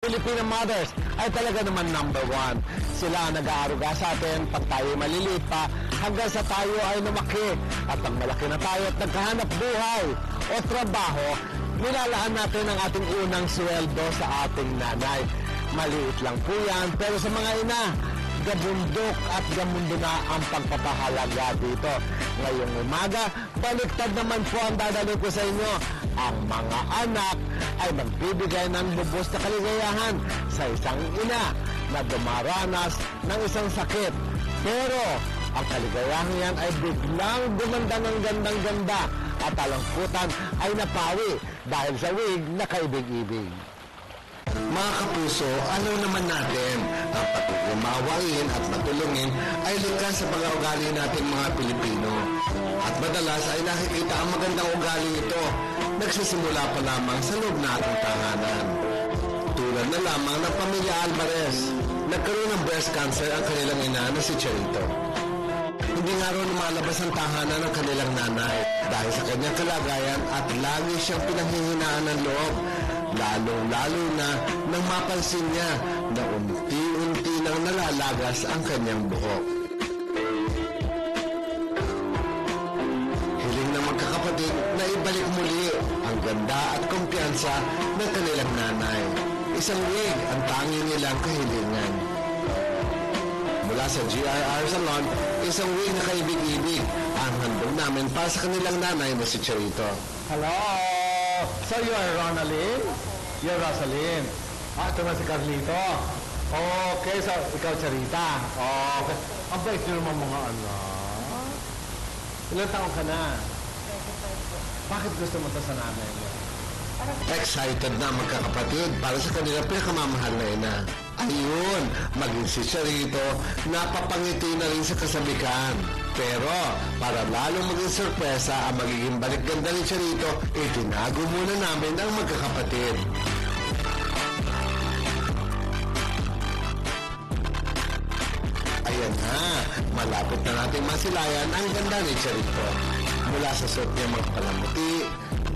Filipino mothers ay talaga naman number one. Sila ang nag-aaruga sa atin pag tayo maliliit pa hanggang sa tayo ay lumaki. At pag malaki na tayo at nagkahanap buhay o trabaho, nilalaan natin ang ating unang sweldo sa ating nanay. Maliit lang po yan, pero sa mga ina, gabundok at gamundo na ang pagpapahalaga dito. Ngayong umaga, baliktad naman po ang dadalhin ko sa inyo. Ang mga anak ay magbibigay ng lubos na kaligayahan sa isang ina na dumaranas ng isang sakit. Pero ang kaligayahan yan ay biglang gumanda ng gandang-ganda at talangkutan ay napawi dahil sa wig na kaibig-ibig. Mga kapuso, ano naman natin, ang patutumawain at matulungin ay likas sa mga ugali nating mga Pilipino. At madalas ay nakikita ang magandang ugali ito, nagsisimula pa lamang sa loob na ating tahanan. Tulad na lamang ng pamilya Alvarez, nagkaroon ng breast cancer ang kanilang ina na si Charito. Hindi nga rin lumalabas ang tahanan ng kanilang nanay dahil sa kanyang kalagayan at lagi siyang pinanghihinaan ng loob. Lalo na nang mapansin niya na unti-unti nang nalalagas ang kanyang buhok. Hiling ng magkakapatid na ibalik muli ang ganda at kumpiyansa ng kanilang nanay. Isang wig ang tanging nilang kahilingan. Mula sa GRR Salon, isang wig na kaibig-ibig ang handog namin para sa kanilang nanay na si Charito. Hello! So you are Ronaldin? You're Rosaline. Ito na si Carlito. Okay, so ikaw Charita. Okay. Ang bait nyo naman mga anak. Ilang taon ka na? Bakit gusto mo ito sa nanay mo? Excited na magkakapatid para sa kanilang pinakamamahal na ina. Ayun, maging si Charito, napapangiti na rin sa kasabikan. Pero, para lalong maging sorpresa ang magiging balikganda ni Charito, itinago muna namin ang magkakapatid. Ayan na, malapit na natin masilayan ang ganda ni Charito. Mula sa suot niya mga palamuti,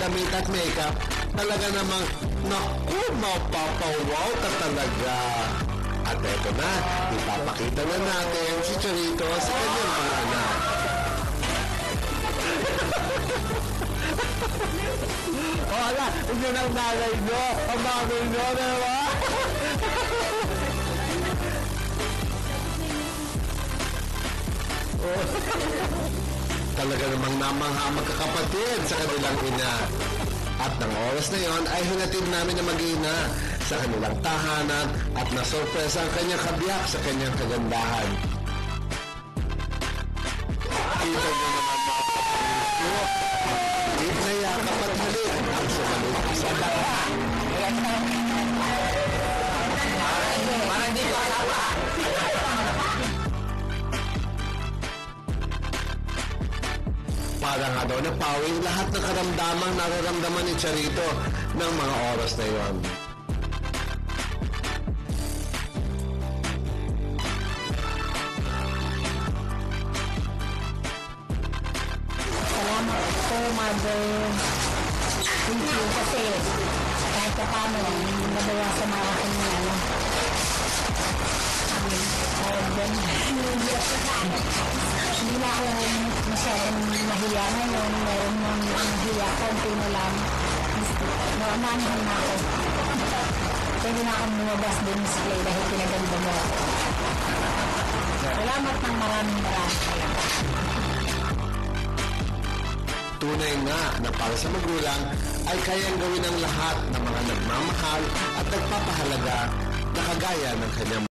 damit at makeup, talaga namang, naku, mapapawaw ka talaga. At eto na, ipapakita na natin si Charito sa kanyang mga anak. O ala, hindi ng nanay nyo, ang mami nyo, diba? Talaga namang namangha magkakapatid sa kanilang ina. At ng oras na yon ay hinatid namin na mag-ina sa kanilang tahanan at nasurpresa ang kanyang kabiyak sa kanyang kagandahan. Kita nyo naman mga kapuso, hindi na yakap at halik ang sumalit sa kanya. Parang di ko asawa. Para nga daw napawi lahat ng karamdamang nararamdaman ni Charito ng mga oras na yon. Salamat po, Mother. Thank you kasi kahit pa paano nabawasan na aking hindi na ako masyadong mahiya ngayon. Meron nang mahiya, konti na lang. Naamanahan na ako. Pwede na akong lumabas din sa play dahil pinaganda mo ako. Salamat ng maraming salamat. Tunay nga na para sa magulang ay kayang gawin ang lahat ng mga nagmamahal at nagpapahalaga na kagaya ng kanyang